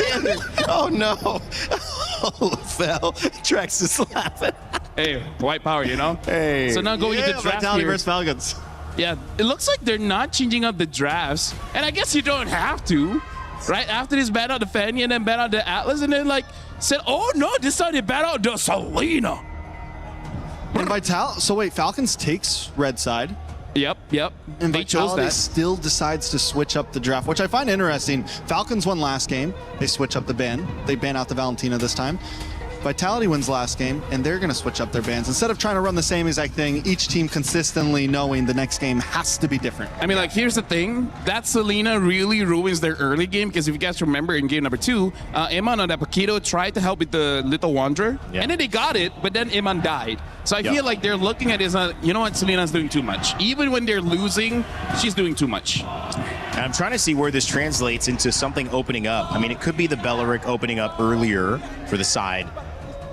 standard. Oh no. Oh, fell. Trex is laughing. Hey, white power, you know? Hey. So now going into draft Vitality here. versus Falcons. Yeah, it looks like they're not changing up the drafts. And I guess you don't have to. Right after this, ban out the Fanny and then ban out the Atlas and then like said, oh no, this time they ban out the Selena. And so wait, Falcons takes red side. Yep. And They chose Vitality that. still decides to switch up the draft, which I find interesting. Falcons won last game. They switch up the ban. They ban out the Valentina this time. Vitality wins last game, and they're going to switch up their bans. Instead of trying to run the same exact thing, each team consistently knowing the next game has to be different. I mean, like, here's the thing. That Selena really ruins their early game because if you guys remember in game number 2, Iman on that Paquito tried to help with the Little Wanderer, and then they got it, but then Iman died. So I feel like they're looking at it as, you know what, Selena's doing too much. Even when they're losing, she's doing too much. And I'm trying to see where this translates into something opening up. I mean, it could be the Belleric opening up earlier for the side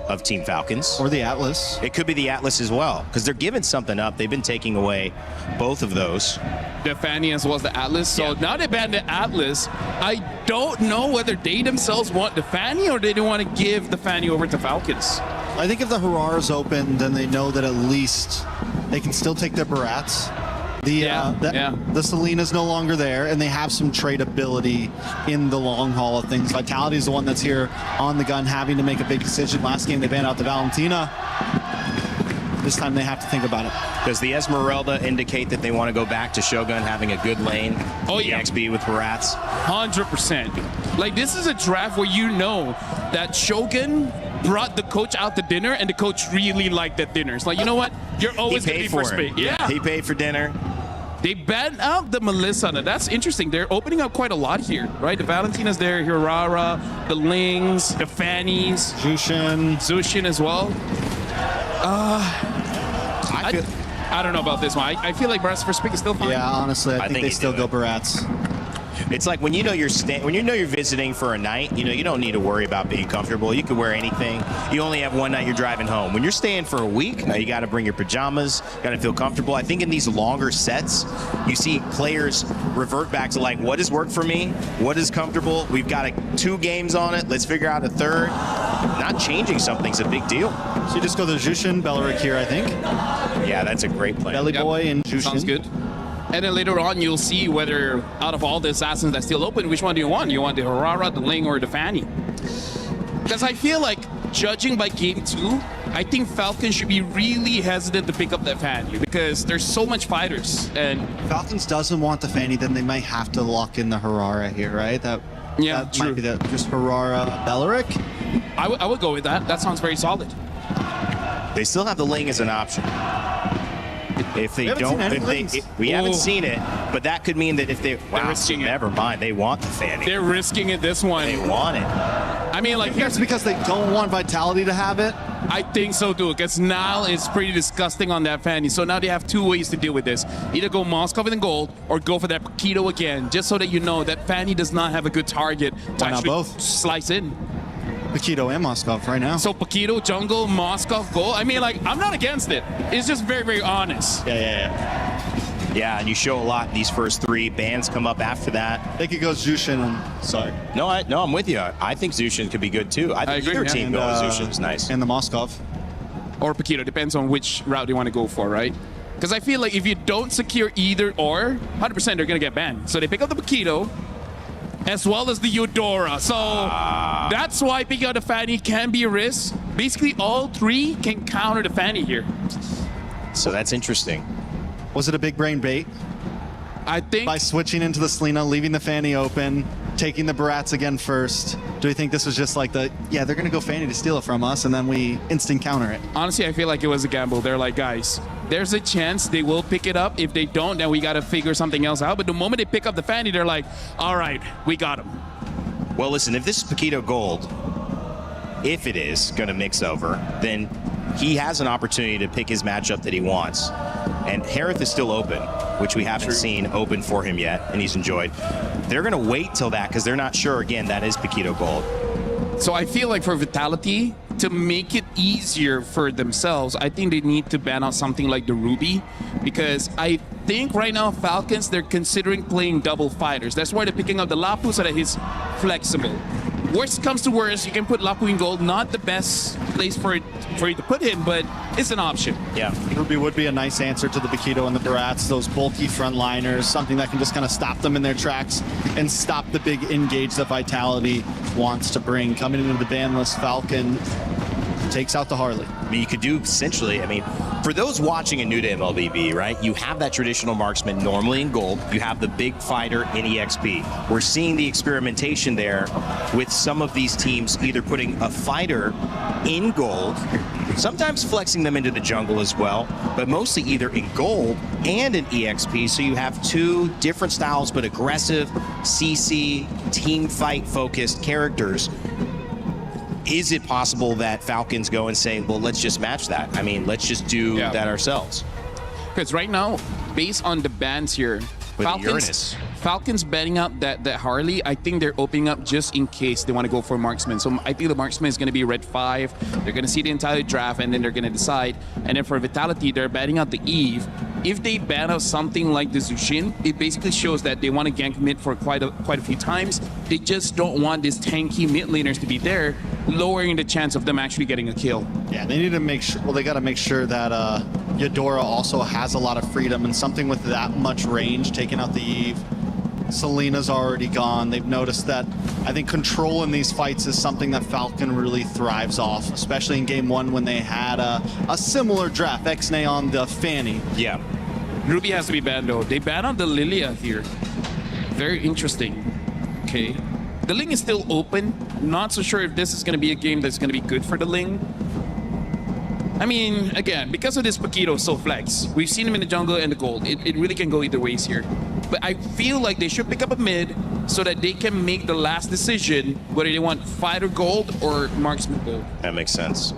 of Team Falcons. Or the Atlas. It could be the Atlas as well, because they're giving something up. They've been taking away both of those. The Fanny as well as the Atlas. So now they banned the Atlas. I don't know whether they themselves want the Fanny or they don't want to give the Fanny over to Falcons. I think if the Harara's open, then they know that at least they can still take their Barats. The Selena's no longer there, and they have some tradability in the long haul of things. Vitality is the one that's here on the gun, having to make a big decision. Last game, they banned out the Valentina. This time, they have to think about it. Does the Esmeralda indicate that they want to go back to Shogun having a good lane? Oh, yeah. XP with Barats? 100%. Like, this is a draft where you know that Shogun brought the coach out to dinner, and the coach really liked that dinner. It's like, you know what? You're always going to be first pick. Yeah, he paid for dinner. They banned out the Melissa. Now, that's interesting. They're opening up quite a lot here, right? The Valentina's there, Hirara, the Lings, the Fannies. Zushin as well. I don't know about this one. I feel like Barats first pick is still fine. Yeah, honestly, I think they still go Barats. It's like when you know you're visiting for a night, you don't need to worry about being comfortable. You can wear anything. You only have one night you're driving home. When you're staying for a week, now you got to bring your pajamas, got to feel comfortable. I think in these longer sets, you see players revert back to like, what has worked for me? What is comfortable? We've got 2 games on it. Let's figure out a third. Not changing something's a big deal. So you just go to Jushin, Belleric here, I think. Yeah, that's a great play. Belly Boy and Jushin. Sounds good. And then later on, you'll see whether out of all the assassins that's still open, which one do you want? You want the Harara, the Ling, or the Fanny? Because I feel like, judging by game 2, I think Falcons should be really hesitant to pick up that Fanny because there's so much fighters. And Falcons doesn't want the Fanny, then they might have to lock in the Harara here, right? That might be just Harara, Belleric. I would go with that. That sounds very solid. They still have the Ling as an option. If they we haven't seen it, but that could mean that if they're risking never mind, they want the Fanny. They're risking it this one. They want it. I mean, like, it's because they don't want Vitality to have it. I think so too, because Nile is pretty disgusting on that Fanny. So now they have 2 ways to deal with this. Either go Moskov in the gold or go for that Paquito again, just so that you know that Fanny does not have a good target to actually slice in. Paquito and Moskov right now. So Paquito, jungle, Moskov, gold. I mean, like, I'm not against it. It's just very, very honest. Yeah, and you show a lot in these first 3. Bans come up after that. They could go Zushin. Sorry. No, I'm with you. I think Zushin could be good too. I think either team go Zushin is nice. And the Moskov. Or Paquito. Depends on which route you want to go for, right? Because I feel like if you don't secure either or, 100% they're going to get banned. So they pick up the Paquito as well as the Eudora. So that's why picking out the Fanny can be a risk. Basically, all 3 can counter the Fanny here. So that's interesting. Was it a big brain bait? I think by switching into the Selena, leaving the Fanny open, taking the Barats again first. Do we think this was just like they're going to go Fanny to steal it from us, and then we instant counter it? Honestly, I feel like it was a gamble. They're like, guys, there's a chance they will pick it up. If they don't, then we got to figure something else out. But the moment they pick up the Fanny, they're like, all right, we got him. Well, listen, if this is Paquito Gold, if it is going to mix over, then he has an opportunity to pick his matchup that he wants. And Harith is still open, which we haven't seen open for him yet, and he's enjoyed. They're going to wait till that because they're not sure, again, that is Paquito Gold. So I feel like for Vitality, to make it easier for themselves, I think they need to ban out something like the Ruby, because I think right now Falcons, they're considering playing double fighters. That's why they're picking up the Lapu so that he's flexible. Worst comes to worst, you can put Lapu in gold. Not the best place for you to put him, but it's an option. Yeah. Ruby would be a nice answer to the Bakito and the Barats, those bulky frontliners, something that can just kind of stop them in their tracks and stop the big engage that Vitality wants to bring. Coming into the ban list, Falcon takes out the Harley. I mean, you could do essentially, I mean, for those watching a new to MLBB, right, you have that traditional marksman normally in gold. You have the big fighter in EXP. We're seeing the experimentation there with some of these teams either putting a fighter in gold, sometimes flexing them into the jungle as well, but mostly either in gold and in EXP. So you have two different styles, but aggressive, CC, team fight focused characters. Is it possible that Falcons go and say, well, let's just match that? I mean, let's just do that ourselves. Because right now, based on the bans here, Falcons banning out that Harley, I think they're opening up just in case they want to go for marksman. So I think the marksman is going to be red 5. They're going to see the entire draft, and then they're going to decide. And then for Vitality, they're banning out the Eve. If they ban out something like the Zushin, it basically shows that they want to gank mid for quite a few times. They just don't want these tanky mid laners to be there, lowering the chance of them actually getting a kill. Yeah, they need to make sure, well, they got to make sure that Eudora also has a lot of freedom, and something with that much range, taking out the Eve. Selena's already gone. They've noticed that, I think, control in these fights is something that Falcon really thrives off, especially in game 1 when they had a similar draft, X-Nay on the Fanny. Yeah. Ruby has to be banned though. They banned on the Lilia here. Very interesting. Okay. The Ling is still open. Not so sure if this is going to be a game that's going to be good for the Ling. I mean, again, because of this Bakito so flex, we've seen him in the jungle and the gold. It really can go either ways here. But I feel like they should pick up a mid so that they can make the last decision whether they want fighter gold or marksman gold. That makes sense.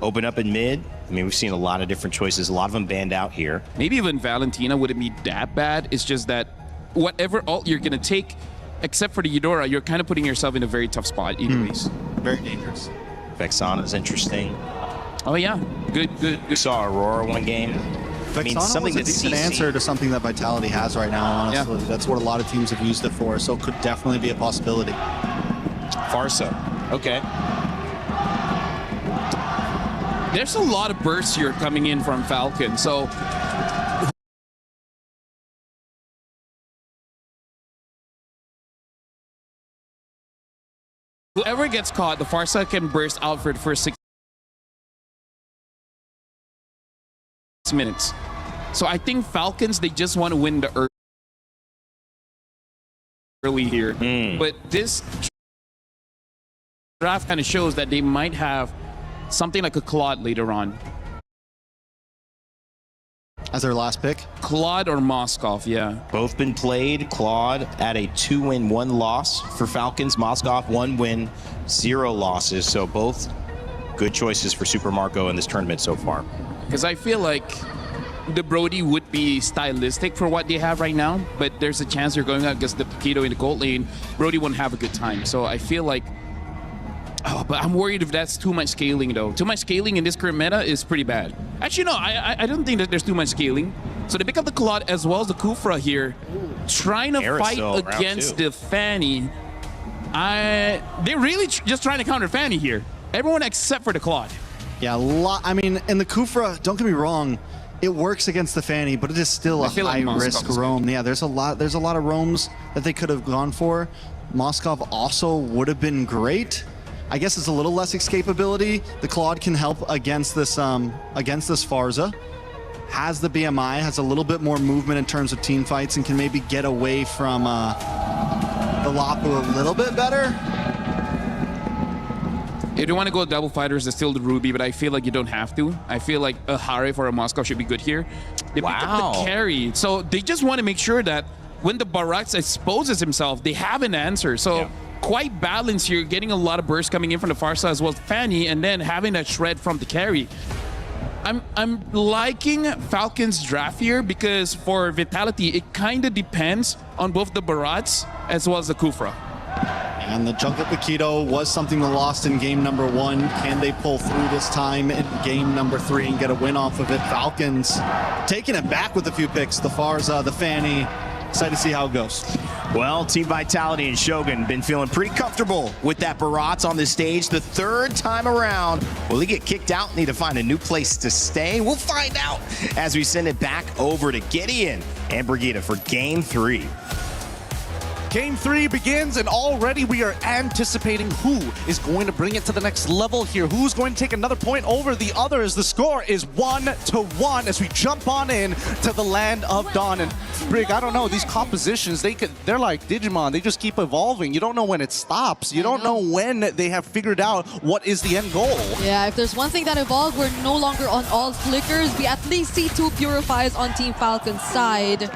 Open up in mid. I mean, we've seen a lot of different choices. A lot of them banned out here. Maybe even Valentina wouldn't be that bad. It's just that whatever ult you're going to take, except for the Eudora, you're kind of putting yourself in a very tough spot anyways. Very dangerous. Vexana's interesting. Oh yeah, good. We saw Aurora one game. I mean, something that's an answer to something that Vitality has right now, honestly. Yeah. That's what a lot of teams have used it for, so it could definitely be a possibility. Pharsa. Okay. There's a lot of bursts here coming in from Falcon, so whoever gets caught, the Pharsa can burst out for the first 6 minutes. So I think Falcons, they just want to win the early here. But this draft kind of shows that they might have something like a Claude later on. As their last pick? Claude or Moskov, yeah. Both been played. Claude at a 2-win, 1 loss for Falcons. Moskov 1 win, 0 losses. So both good choices for Super Marco in this tournament so far. Because I feel like the Brody would be stylistic for what they have right now, but there's a chance they're going out against the Bakito in the gold lane. Brody won't have a good time. So I feel like, but I'm worried if that's too much scaling though. Too much scaling in this current meta is pretty bad. Actually, no, I don't think that there's too much scaling. So they pick up the Claude as well as the Kufra here, trying to fight against the Fanny. They're really just trying to counter Fanny here. Everyone except for the Claude. Yeah, I mean, in the Kufra, don't get me wrong, it works against the Fanny, but it is still a high-risk roam. Yeah, there's a lot of roams that they could have gone for. Moskov also would have been great. I guess it's a little less escapability. The Claude can help against this Pharsa. Has the BMI, has a little bit more movement in terms of team fights, and can maybe get away from the Lapu a little bit better. If you want to go double fighters, it's still the Ruby, but I feel like you don't have to. I feel like a Harif or a Moskov should be good here. They pick up the carry, so they just want to make sure that when the Barats exposes himself, they have an answer. So quite balanced here, getting a lot of bursts coming in from the Pharsa as well as Fanny, and then having that shred from the carry. I'm liking Falcon's draft here because for Vitality, it kind of depends on both the Barats as well as the Kufra. And the Jungle Bakito was something they lost in game number 1. Can they pull through this time in game number 3 and get a win off of it? Falcons taking it back with a few picks. The Pharsa, the Fanny, Excited to see how it goes. Well, Team Vitality and Shogun been feeling pretty comfortable with that Barats on the stage the third time around. Will he get kicked out? Need to find a new place to stay? We'll find out as we send it back over to Gideon and Brigida for Game 3. Game 3 begins, and already we are anticipating who is going to bring it to the next level here. Who's going to take another point over the others? The score is 1-1 as we jump on in to the land of Dawn. And Brig, I don't know, these compositions, they're like Digimon. They just keep evolving. You don't know when it stops. You don't know when they have figured out what is the end goal. Yeah, if there's one thing that evolved, we're no longer on all flickers. We at least see 2 Purifies on Team Falcon's side.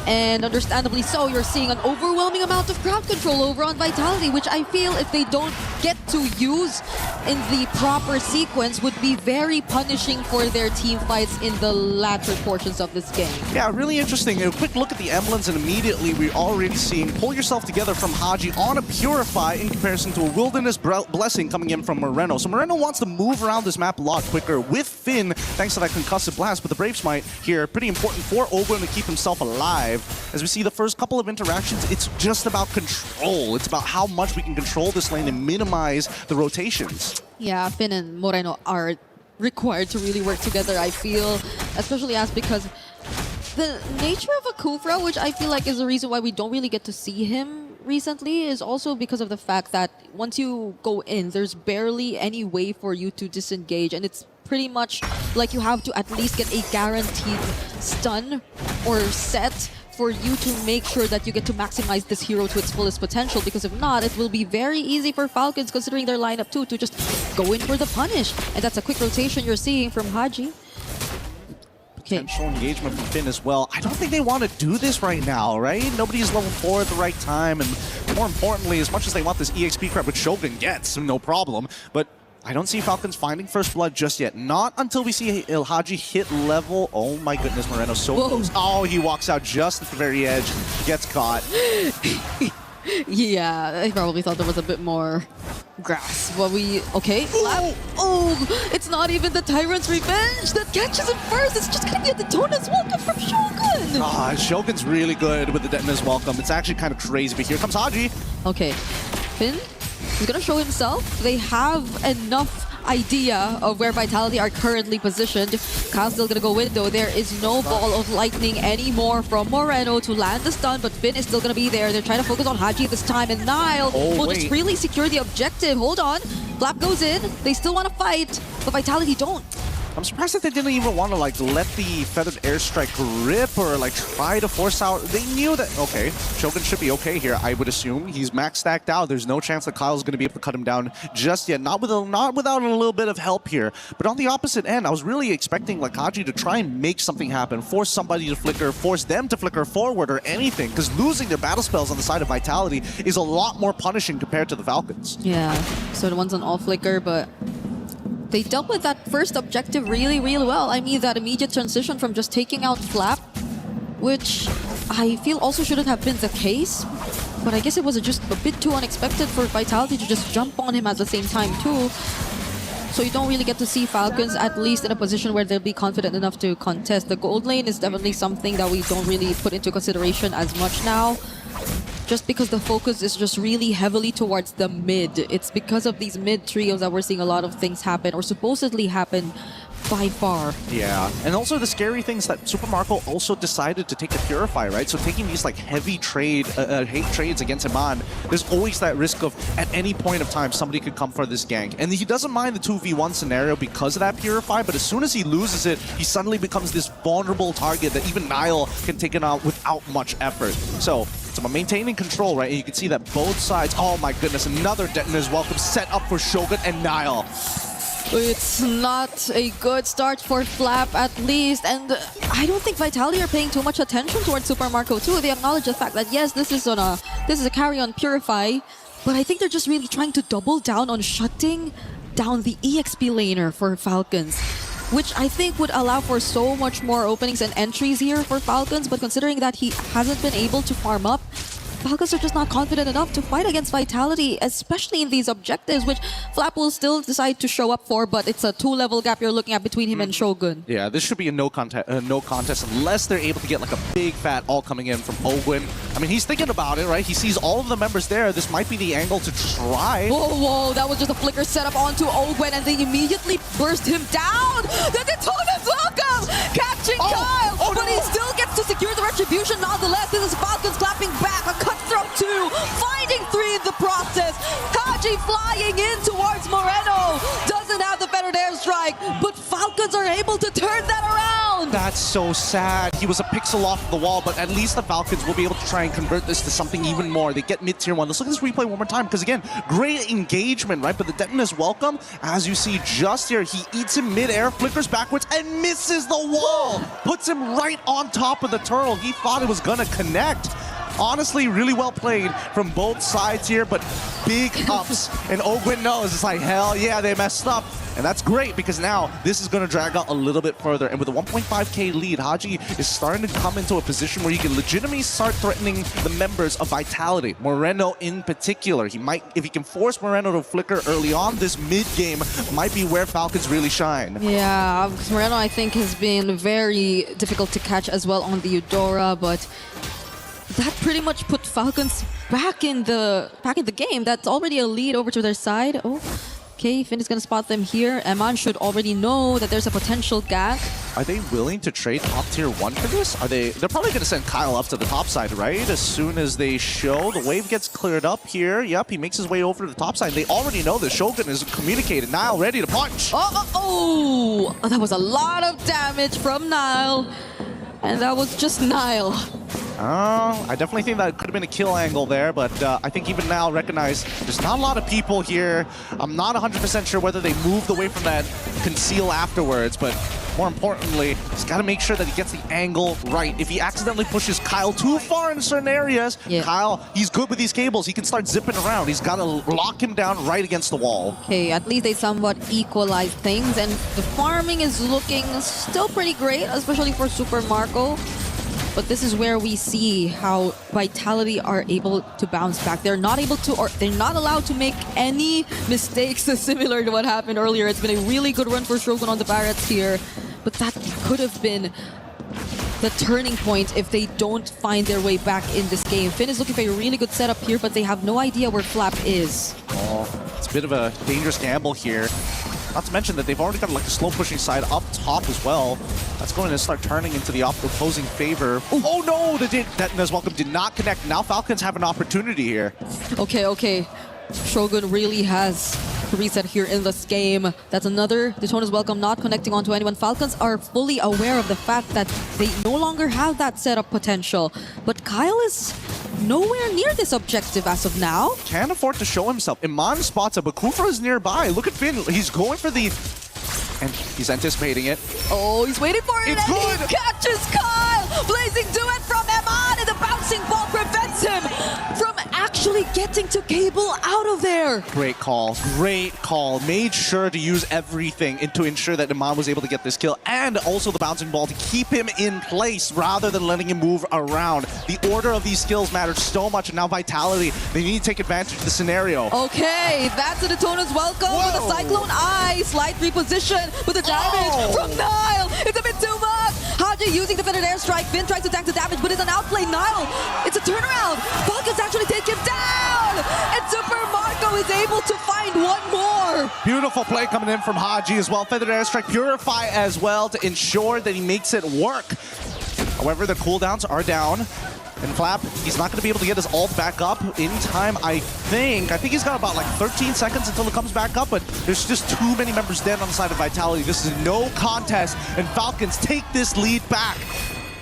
And understandably so, you're seeing an overwhelming amount of crowd control over on Vitality, which I feel if they don't get to use in the proper sequence would be very punishing for their team fights in the latter portions of this game. Yeah, really interesting. A quick look at the emblems, and immediately we're already seeing Pull Yourself Together from Haji on a Purify in comparison to a Wilderness Blessing coming in from Moreno. So Moreno wants to move around this map a lot quicker with Finn, thanks to that Concussive Blast, but the Brave Smite here, pretty important for Ogun to keep himself alive. As we see the first couple of interactions, it's just about control. It's about how much we can control this lane and minimize the rotations. Yeah, Finn and Moreno are required to really work together, I feel, especially as because the nature of a Kufra, which I feel like is the reason why we don't really get to see him recently, is also because of the fact that once you go in, there's barely any way for you to disengage, and it's pretty much like you have to at least get a guaranteed stun or set for you to make sure that you get to maximize this hero to its fullest potential, because if not, it will be very easy for Falcons, considering their lineup too, to just go in for the punish. And that's a quick rotation you're seeing from Haji. Okay. Potential engagement from Finn as well. I don't think they want to do this right now, right? Nobody's level 4 at the right time, and more importantly, as much as they want this EXP crap, which Shogun gets, no problem, but I don't see Falcons finding First Blood just yet. Not until we see Ilhaji hit level. Oh my goodness, Moreno so close. Oh, he walks out just at the very edge. Gets caught. Yeah, I probably thought there was a bit more grass. But okay. Oh, it's not even the Tyrant's Revenge that catches him first. It's just gonna be a Detona's Welcome from Shogun. Ah, Shogun's really good with the Detona's Welcome. It's actually kind of crazy, but here comes Haji. Okay, Finn, he's gonna show himself. They have enough idea of where Vitality are currently positioned. Kyle's still gonna go window. There is no Ball of Lightning anymore from Moreno to land the stun, but Finn is still gonna be there. They're trying to focus on Haji this time, and Nile will just really secure the objective. Hold on. Flap goes in. They still want to fight, but Vitality don't. I'm surprised that they didn't even want to like let the Feathered Airstrike rip or like try to force out. They knew that, okay, Shogun should be okay here, I would assume. He's max stacked out. There's no chance that Kyle's going to be able to cut him down just yet. Not without a little bit of help here. But on the opposite end, I was really expecting like Haji to try and make something happen, force somebody to flicker, force them to flicker forward or anything, because losing their battle spells on the side of Vitality is a lot more punishing compared to the Falcons. Yeah, so the one's on all flicker, but they dealt with that first objective really, really well. I mean, that immediate transition from just taking out Flap, which I feel also shouldn't have been the case, but I guess it was just a bit too unexpected for Vitality to just jump on him at the same time too. So you don't really get to see Falcons at least in a position where they'll be confident enough to contest. The gold lane is definitely something that we don't really put into consideration as much now, just because the focus is just really heavily towards the mid. It's because of these mid trios that we're seeing a lot of things happen, or supposedly happen, by far. Yeah, and also the scary thing is that Super Marco also decided to take the Purify, right? So taking these like heavy hate trades against Iman, there's always that risk of at any point of time somebody could come for this gank. And he doesn't mind the 2v1 scenario because of that Purify, but as soon as he loses it, he suddenly becomes this vulnerable target that even Nile can take it out without much effort. So it's about maintaining control, right? And you can see that both sides, oh my goodness, another Detona's Welcome set up for Shogun and Nile. It's not a good start for Flap, at least, and I don't think Vitality are paying too much attention towards Super Marco too. They acknowledge the fact that yes, this is a carry on Purify, but I think they're just really trying to double down on shutting down the EXP laner for Falcons, which I think would allow for so much more openings and entries here for Falcons. But considering that he hasn't been able to farm up Falcons are just not confident enough to fight against Vitality, especially in these objectives, which Flap will still decide to show up for, but it's a 2-level gap you're looking at between him and Shogun. Yeah, this should be a no contest unless they're able to get like a big fat all coming in from Ogwin. I mean, he's thinking about it, right? He sees all of the members there. This might be the angle to try. Whoa, that was just a flicker set up onto Ogwen, and they immediately burst him down. The Daytona's welcome, catching Kyle, but he still gets to secure the retribution nonetheless. This is Falcons clapping back, a cutthroat 2, finding 3 in the process. Haji flying in towards Moreno, doesn't have the feathered airstrike, but Falcons are able to turn that around. That's so sad. He was a pixel off the wall, but at least the Falcons will be able to try and convert this to something even more. They get mid-tier 1. Let's look at this replay one more time, because again, great engagement, right? But the Detona's welcome, as you see just here, he eats him mid-air, flickers backwards, and misses the wall. Puts him right on top of the turtle. He thought it was gonna connect. Honestly, really well played from both sides here, but big ups. And Ogwin knows, it's like, hell yeah, they messed up. And that's great, because now this is going to drag out a little bit further. And with a 1.5k lead, Haji is starting to come into a position where he can legitimately start threatening the members of Vitality. Moreno in particular. He might, if he can force Moreno to flicker early on, this mid-game might be where Falcons really shine. Yeah, because Moreno, I think, has been very difficult to catch as well on the Eudora, but that pretty much put Falcons back in the game. That's already a lead over to their side. Oh, okay, Finn is gonna spot them here. Eman should already know that there's a potential gank. Are they willing to trade top tier 1 for this? They're probably gonna send Kyle up to the top side, right? As soon as they show, the wave gets cleared up here. Yep, he makes his way over to the top side. They already know that Shogun is communicated. Nile ready to punch. Oh, that was a lot of damage from Nile. And that was just Nile. I definitely think that could have been a kill angle there, but I think even now recognize there's not a lot of people here. I'm not 100% sure whether they moved away from that conceal afterwards, but more importantly, he's got to make sure that he gets the angle right. If he accidentally pushes Kyle too far in certain areas, Kyle, he's good with these cables. He can start zipping around. He's got to lock him down right against the wall. Okay, at least they somewhat equalize things, and the farming is looking still pretty great, especially for Super Marco. But this is where we see how Vitality are able to bounce back. They're not able to, or they're not allowed to make any mistakes similar to what happened earlier. It's been a really good run for Shogun on the Barretts here, but that could have been the turning point if they don't find their way back in this game. Finn is looking for a really good setup here, but they have no idea where Flap is. Oh, it's a bit of a dangerous gamble here. Not to mention that they've already got like a slow pushing side up top as well. That's going to start turning into the opposing favor. Oh no, the Detona's welcome did not connect. Now Falcons have an opportunity here. Okay. Shogun really has to reset here in this game. That's another Daytona's welcome not connecting onto anyone. Falcons are fully aware of the fact that they no longer have that setup potential. But Kyle is nowhere near this objective as of now. Can't afford to show himself. Iman spots it, but Kufra is nearby. Look at Finn. He's going for the... And he's anticipating it. Oh, he's waiting for it. It's and good. He catches Kyle. Blazing duet from Eman, and the bouncing ball prevents him from actually getting to cable out of there. Great call. Great call. Made sure to use everything to ensure that Iman was able to get this kill, and also the bouncing ball to keep him in place rather than letting him move around. The order of these skills matters so much, and now Vitality, they need to take advantage of the scenario. Okay, that's a Daytona's welcome. Whoa. With a Cyclone Eye, slight reposition, but the damage from Nile, it's a bit too much. Haji using the feathered airstrike. Finn tries to tank the damage, but it's an outplay. Nile, it's a turnaround. Falcons actually take him down, and Super Marco is able to find one more. Beautiful play coming in from Haji as well. Feathered airstrike, purify as well to ensure that he makes it work. However, the cooldowns are down. And Flap, he's not going to be able to get his ult back up in time, I think. I think he's got about like 13 seconds until it comes back up, but there's just too many members dead on the side of Vitality. This is no contest, and Falcons take this lead back.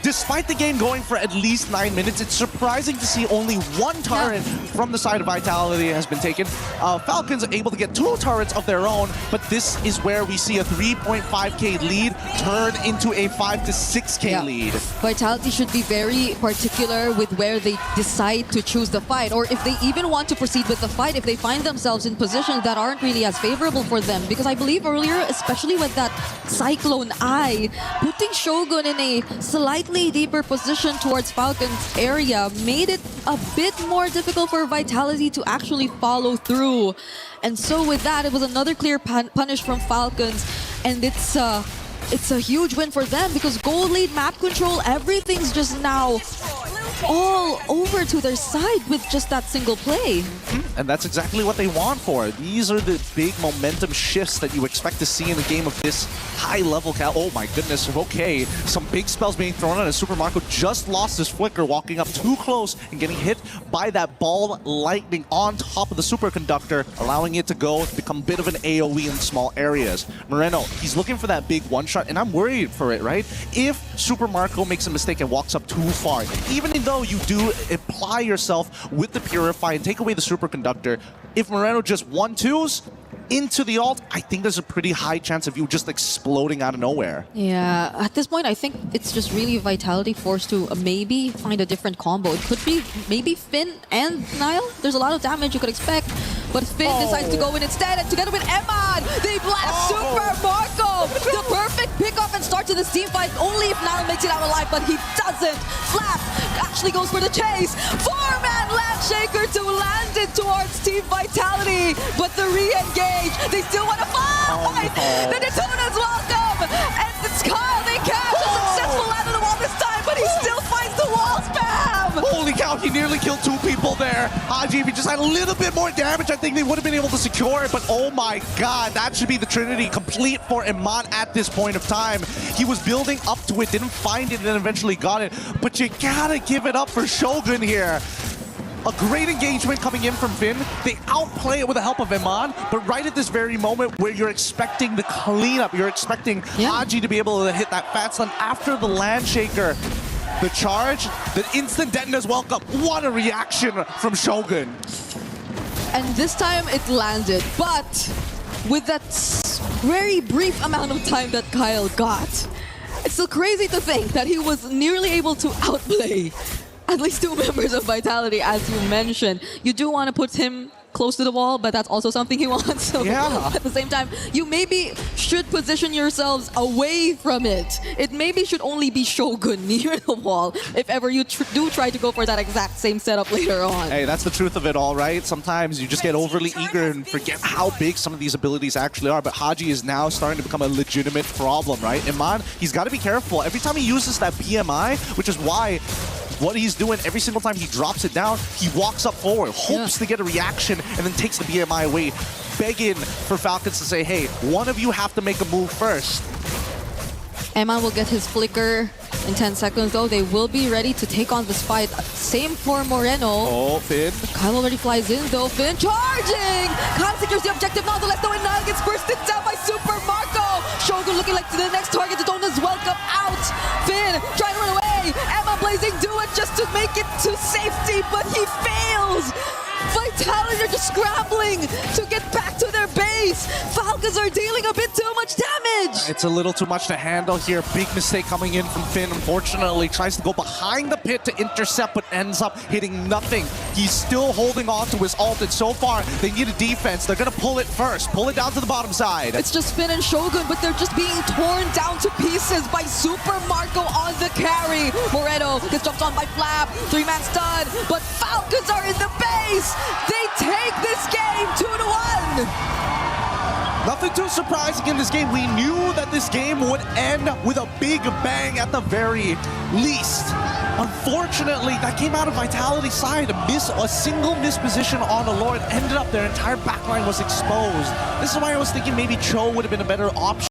Despite the game going for at least 9 minutes, it's surprising to see only one turret from the side of Vitality has been taken. Falcons are able to get 2 turrets of their own, but this is where we see a 3.5k lead turn into a 5 to 6k lead. Vitality should be very particular with where they decide to choose the fight, or if they even want to proceed with the fight, if they find themselves in positions that aren't really as favorable for them. Because I believe earlier, especially with that Cyclone Eye, putting Shogun in a slightly slightly deeper position towards Falcons area made it a bit more difficult for Vitality to actually follow through. And so with that, it was another clear punish from Falcons, and it's a huge win for them because gold lead, map control, everything's just now all over to their side with just that single play. And that's exactly what they want for it. These are the big momentum shifts that you expect to see in a game of this high level. Oh my goodness, okay. Some big spells being thrown on, and Super Marco just lost his flicker, walking up too close and getting hit by that ball lightning on top of the superconductor, allowing it to go become a bit of an AoE in small areas. Moreno, he's looking for that big one shot, and I'm worried for it, right? If Super Marco makes a mistake and walks up too far, even though you do apply yourself with the Purify and take away the superconductor, if Moreno just 1-2s into the ult, I think there's a pretty high chance of you just exploding out of nowhere. Yeah, at this point, I think it's just really Vitality forced to maybe find a different combo. It could be maybe Finn and Niall. There's a lot of damage you could expect, but Finn decides to go in instead, and together with Eman, they blast Super Marco! The perfect pickoff and start to this team fight, only if Niall makes it out alive, but he doesn't. Flap actually goes for the chase. 4-man Landshaker to land it towards Team Vitality, but the re-engage, they still want to fight! The Daytona's welcome! And it's Kyle, they catch a successful land on the wall this time, but he still finds the wall spam! Holy cow, he nearly killed 2 people there. Haji, if he just had a little bit more damage, I think they would have been able to secure it, but oh my god, that should be the Trinity complete for Iman at this point of time. He was building up to it, didn't find it, and then eventually got it, but you gotta give it up for Shogun here. A great engagement coming in from Finn. They outplay it with the help of Iman, but right at this very moment where you're expecting the cleanup, you're expecting Haji to be able to hit that fat stun after the Landshaker. The charge, the instant detonator's welcome. What a reaction from Shogun. And this time it landed, but with that very brief amount of time that Kyle got, it's still crazy to think that he was nearly able to outplay at least 2 members of Vitality, as you mentioned. You do want to put him close to the wall, but that's also something he wants. So at the same time, you maybe should position yourselves away from it. It maybe should only be Shogun near the wall if ever you do try to go for that exact same setup later on. Hey, that's the truth of it all, right? Sometimes you just get overly eager and forget how big some of these abilities actually are, but Haji is now starting to become a legitimate problem, right? Iman, he's got to be careful. Every time he uses that BMI, which is why what he's doing every single time he drops it down, he walks up forward, hopes to get a reaction, and then takes the BMI away, begging for Falcons to say, hey, one of you have to make a move first. Eman will get his flicker in 10 seconds, though. They will be ready to take on this fight. Same for Moreno. Oh, Finn. Kyle already flies in, though. Finn charging! Kyle secures the objective nonetheless, though, and Niall gets bursted down by Super Marco. Shogun looking like the next target. Daytona's welcome out. Finn trying to run away. Emma blazing, do it just to make it to safety, but he fails. Vitality are just scrambling to get back to their base. Falcons are dealing a bit too much damage. It's a little too much to handle here. Big mistake coming in from Finn, unfortunately. Tries to go behind the pit to intercept, but ends up hitting nothing. He's still holding on to his ult, and so far, they need a defense. They're going to pull it first. Pull it down to the bottom side. It's just Finn and Shogun, but they're just being torn down to pieces by Super Marco on the carry. Moreno gets jumped on by Flap. 3-man stun, but Falcons are in the base. They take this game 2-1. Nothing too surprising in this game. We knew that this game would end with a big bang at the very least. Unfortunately, that came out of Vitality's side. A single misposition on the Lord ended up their entire backline was exposed. This is why I was thinking maybe Cho would have been a better option.